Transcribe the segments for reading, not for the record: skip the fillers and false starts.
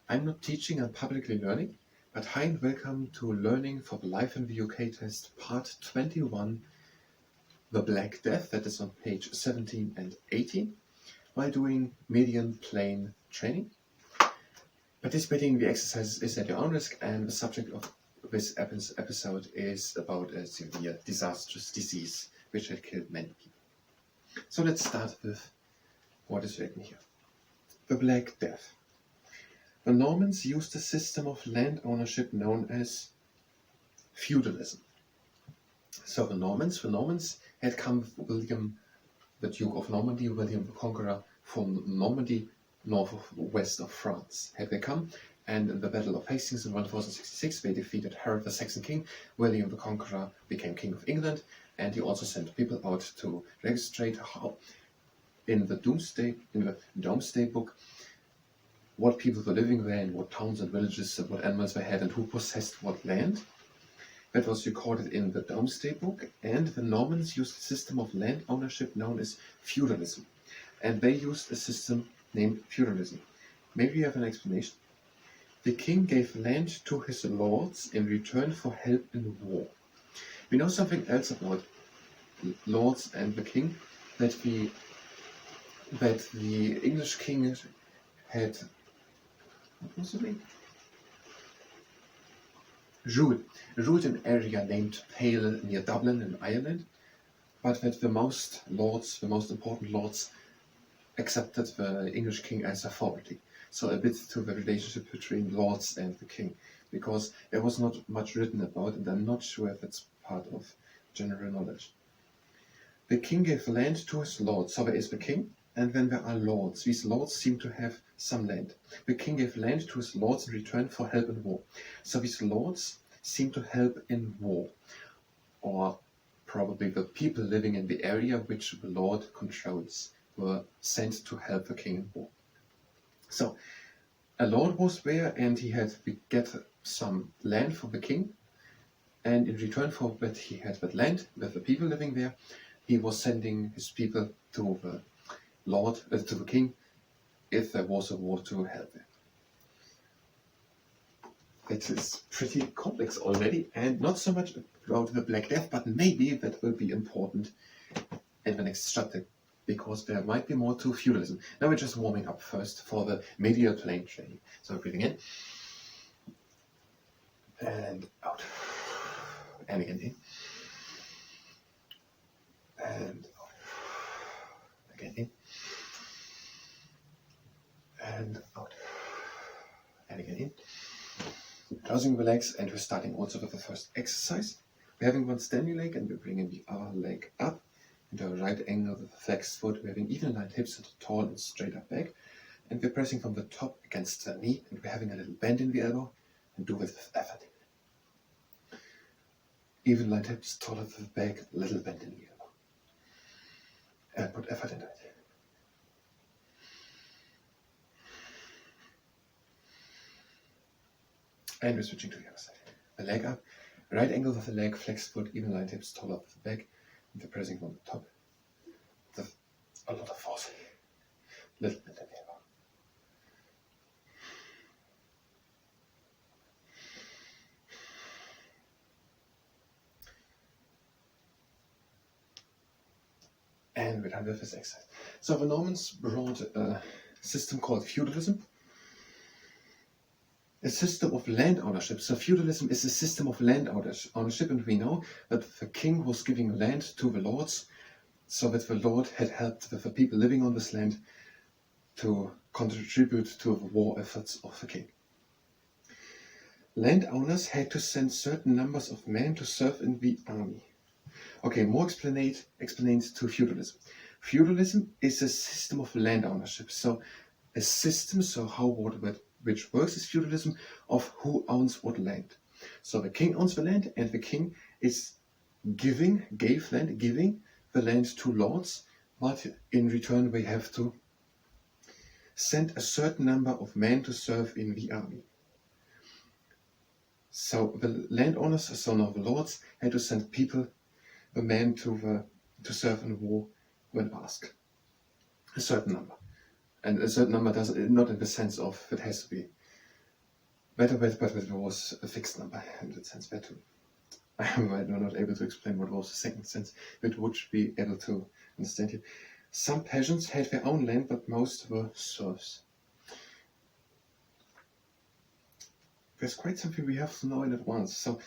I'm not teaching, I'm publicly learning, but hi and welcome to Learning for the Life in the UK test, part 21, the Black Death, that is on page 17 and 18, while doing median plane training. Participating in the exercises is at your own risk, and the subject of this episode is about a severe, disastrous disease which had killed many people. So let's start with what is written here. The Black Death. The Normans used a system of land ownership known as feudalism. So the Normans had come with William, the Duke of Normandy, William the Conqueror from Normandy, west of France. Had they come, and in the Battle of Hastings in 1466 they defeated Harold the Saxon king. William the Conqueror became king of England, and he also sent people out to register how in the Domesday Book what people were living there and what towns and villages and what animals they had and who possessed what land. That was recorded in the Domesday Book, and the Normans used a system of land ownership known as feudalism. And they used a system named feudalism. Maybe you have an explanation? The king gave land to his lords in return for help in war. We know something else about lords and the king, that the English king had, what was the name? Ruled an area named Pale near Dublin in Ireland, but that the most important lords, accepted the English king as authority. So a bit to the relationship between lords and the king, because there was not much written about, and I'm not sure if it's part of general knowledge. The king gave land to his lords, so there is the king, and then there are lords. These lords seem to have some land. The king gave land to his lords in return for help in war. So these lords seem to help in war, or probably the people living in the area which the lord controls were sent to help the king in war. So a lord was there, and he had to get some land from the king, and in return for that he had that land with the people living there, he was sending his people to the to the king if there was a war to help him. It is pretty complex already, and not so much about the Black Death, but maybe that will be important in the next chapter, because there might be more to feudalism. Now we're just warming up first for the medial plane training. So breathing in and out, and again in and out, again in and out, and again in. Closing the legs, and we're starting also with the first exercise. We're having one standing leg, and we're bringing the other leg up into a right angle with a flexed foot. We're having even lined hips and a tall and straight up back, and we're pressing from the top against the knee, and we're having a little bend in the elbow, and do it with effort. Even lined hips, tall at the back, little bend in the elbow, and put effort into it. And we're switching to the other side. The leg up, right angle with the leg, flexed foot, even lined hips, tall up the back, and we're pressing from the top with a lot of force. Little bit in the elbow. And we're done with this exercise. So the Normans brought a system called feudalism. A system of land ownership. So feudalism is a system of land ownership, and we know that the king was giving land to the lords, so that the lord had helped the people living on this land to contribute to the war efforts of the king. Landowners had to send certain numbers of men to serve in the army. Okay, more explained to feudalism. Feudalism is a system of land ownership. So a system, which works is feudalism of who owns what land. So the king owns the land, and the king is giving the land to lords, but in return they have to send a certain number of men to serve in the army. So the landowners, so now the lords, had to send people, the men to serve in war when asked. A certain number. And a certain number does not in the sense of it has to be but it was a fixed number in that sense. But I'm not able to explain what was the second sense, but would be able to understand here. Some peasants had their own land, but most were serfs. There's quite something we have to know in advance. So,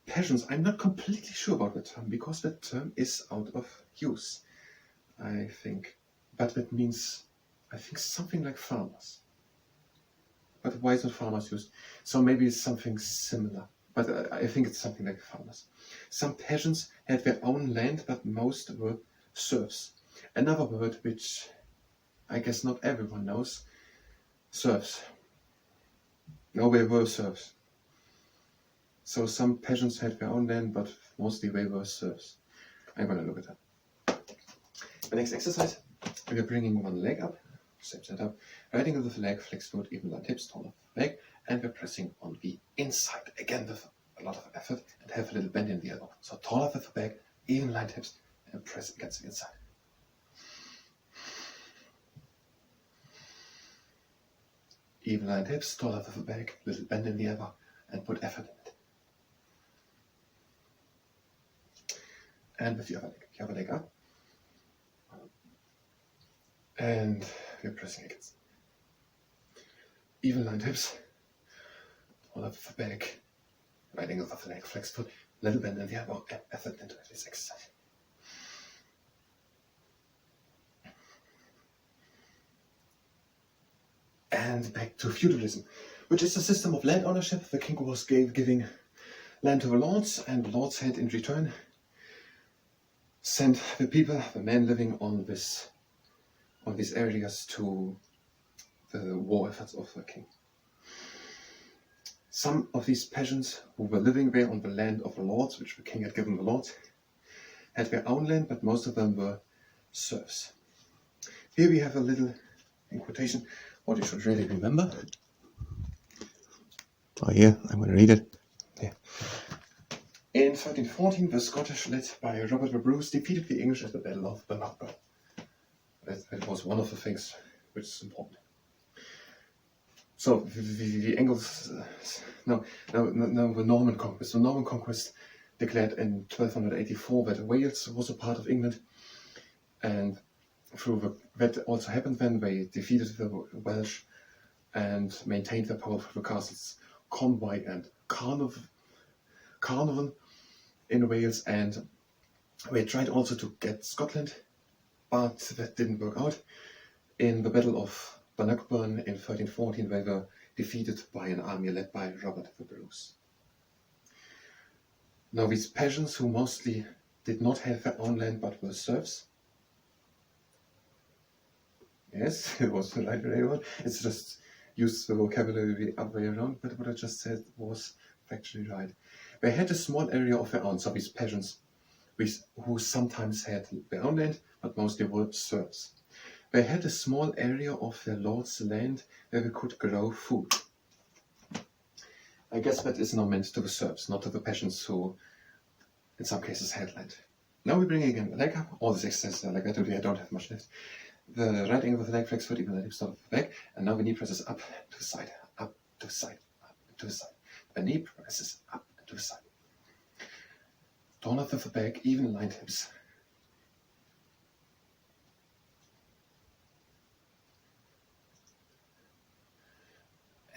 peasants, I'm not completely sure about the term, because that term is out of use, I think. But that means, I think, something like farmers. But why is not farmers used? So maybe it's something similar. But I think it's something like farmers. Some peasants had their own land, but most were serfs. Another word which I guess not everyone knows, serfs. No, they were serfs. So some peasants had their own land, but mostly they were serfs. I'm going to look at that. The next exercise, we're bringing one leg up, step that up, riding with the leg, flex foot, even line hips, taller of the leg, and we're pressing on the inside, again with a lot of effort, and have a little bend in the elbow. So taller with the back, even line hips, and press against the inside. Even line hips, taller with the back, little bend in the elbow, and put effort in it. And with the other leg up. And we're pressing against. Even lined hips, taller with the back, right angle of the leg, flex foot, little bend in the elbow, and effort into this exercise. And back to feudalism, which is a system of land ownership. The king was giving land to the lords, and the lords had in return sent the people, the men living on these areas, to the war efforts of the king. Some of these peasants who were living there on the land of the lords, which the king had given the lords, had their own land, but most of them were serfs. Here we have a little, in quotation, what you should really remember. Oh yeah, I'm going to read it. Yeah. In 1314, the Scottish, led by Robert the Bruce, defeated the English at the Battle of Bannockburn. That was one of the things which is important. So the Angles, the Norman conquest. The Norman conquest declared in 1284 that Wales was a part of England, and that also happened when they defeated the Welsh and maintained their power through the castles Conway and Carnarvon in Wales, and they tried also to get Scotland, but that didn't work out. In the Battle of Bannockburn in 1314, they were defeated by an army led by Robert the Bruce. Now these peasants, who mostly did not have their own land but were serfs, yes, it was the right way around. It's just used the vocabulary the other way around, but what I just said was factually right. They had a small area of their own, so these peasants, who sometimes had their own land, but mostly were serfs. They had a small area of their lord's land where they could grow food. I guess that is now meant to the serfs, not to the peasants who, in some cases, had land. Now we bring again the leg up. All this exercise like that, I don't have much left. The right angle of the leg, flex foot, even the hip start of the back, and now the knee presses up to the side, up to the side, up to the side. The knee presses up to the side. Taller of the back, even lined hips.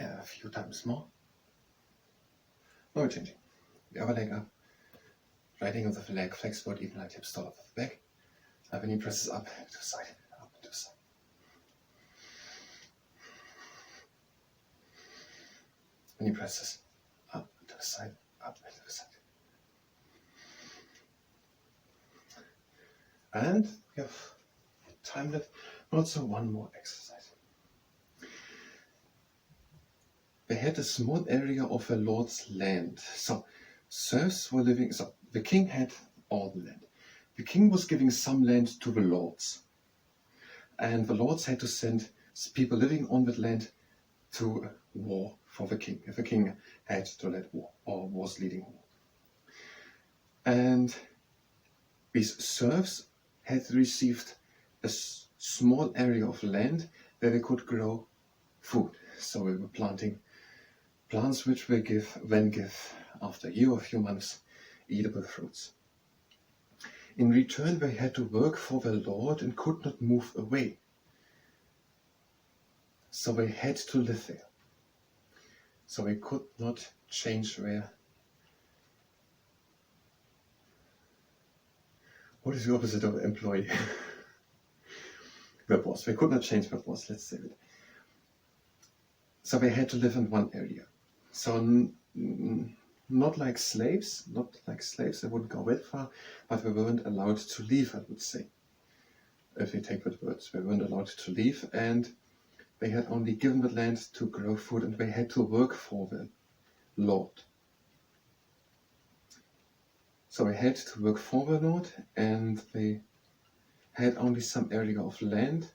A few times more. Now we're changing. The other leg up. Right angle of the leg, flex foot, even lined hips, taller of the back. Now the knee presses up to the side, up to the side. The knee presses up to the side, up to the side. And we have time left. Also one more exercise. They had a small area of a lord's land. So serfs were living, so the king had all the land. The king was giving some land to the lords. And the lords had to send people living on that land to war for the king, if the king had to lead war or was leading war. And these serfs had received a small area of land where they could grow food. So they were planting plants which will then give, after a year or a few months, edible fruits. In return, they had to work for their lord and could not move away. So they had to live there. So they could not change their... What is the opposite of employee? Their boss. They could not change their boss, let's say it. So they had to live in one area. So not like slaves, they wouldn't go that far, but they weren't allowed to leave, I would say. If we take that words, they weren't allowed to leave, and they had only given the land to grow food, and they had to work for the Lord. So they had to work for the Lord, and they had only some area of land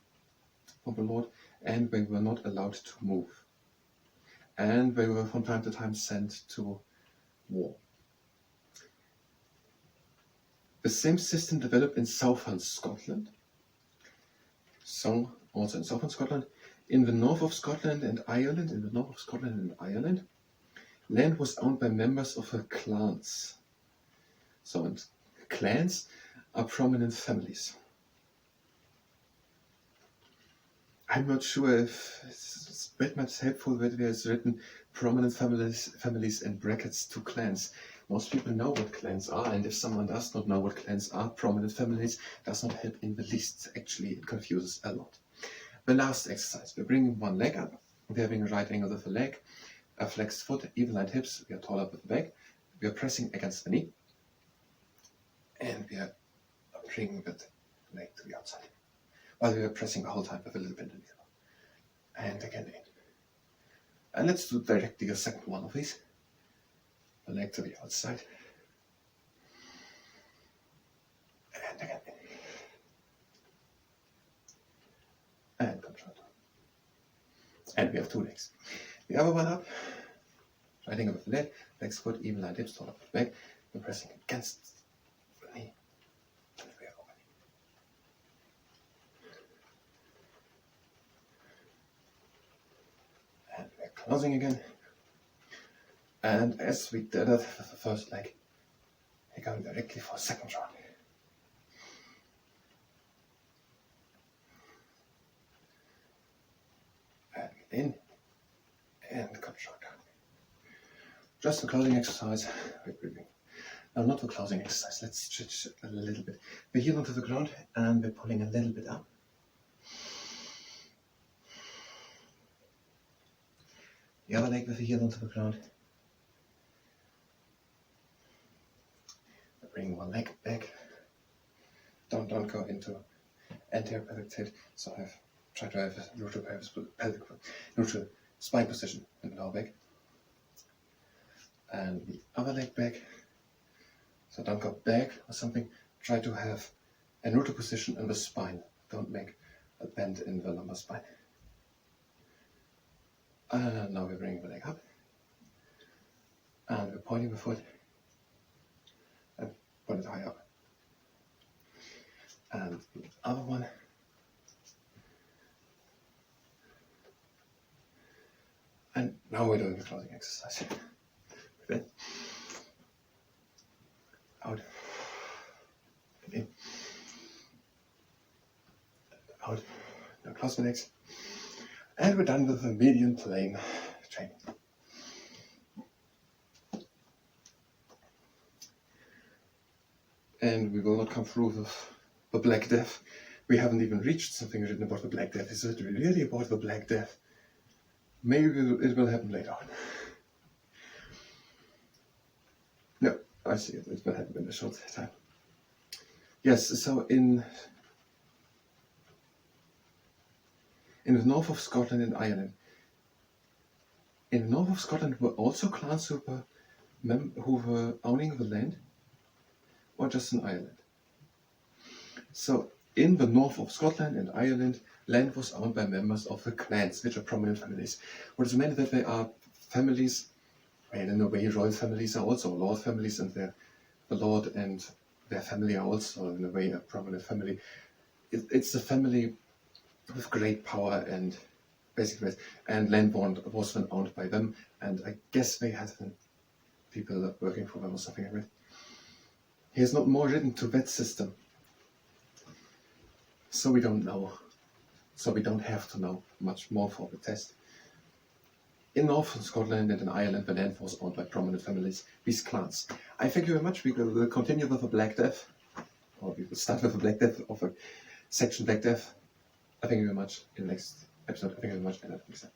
for the Lord, and they were not allowed to move. And they were from time to time sent to war. The same system developed in southern Scotland. So, also in southern Scotland, in the north of Scotland and Ireland, land was owned by members of the clans. So, and clans are prominent families. I'm not sure if it's very much helpful that there's written prominent families in brackets to clans. Most people know what clans are, and if someone does not know what clans are, prominent families does not help in the least. Actually, it confuses a lot. The last exercise, we're bringing one leg up, we're having a right angle with the leg, a flexed foot, even lined hips, we are taller with the back, we are pressing against the knee, and we are bringing that leg to the outside. While we are pressing the whole time with a little bend in the elbow. And again in. And let's do directly a second one of these. The leg to the outside. And again in. And control. And we have two legs. The other one up. Right angle with the leg. Legs, foot, even line hips, taller with the back. We're pressing against the knee. Closing again, and as we did it with the first leg, we're going directly for a second round. And in, and control down. Just the closing exercise, we're breathing. Now not the closing exercise, let's stretch a little bit. We're heel onto the ground and we're pulling a little bit up. The other leg with the heel onto the ground. Bring one leg back. Don't go into anterior pelvic tilt. So try to have a neutral spine position in the lower back. And the other leg back. So don't go back or something. Try to have a neutral position in the spine. Don't make a bend in the lumbar spine. And now we're bringing the leg up. And we're pointing the foot. And point it high up. And the other one. And now we're doing the closing exercise. Breathe in. Out. In. Out. Now close the legs. And we're done with the median plane training. And we will not come through with the Black Death. We haven't even reached something written about the Black Death. Is it really about the Black Death? Maybe it will happen later on. No, I see it. It will happen in a short time. Yes, so in the north of Scotland and Ireland. In the north of Scotland were also clans who were owning the land, or just in Ireland. So in the north of Scotland and Ireland, land was owned by members of the clans, which are prominent families. What is meant that they are families, well, in a way royal families are also lord families, and the lord and their family are also in a way a prominent family. It's a family with great power and basically, and land was then owned by them, and I guess they had people working for them or something like that. He has not more written to that system, so we don't know. So we don't have to know much more for the test. In Northern Scotland and in Ireland, the land was owned by prominent families, these clans. I thank you very much. We will continue with the Black Death, or we will start with the Black Death of a section Black Death. I thank you very much in the next episode. I thank you very much, and I think so.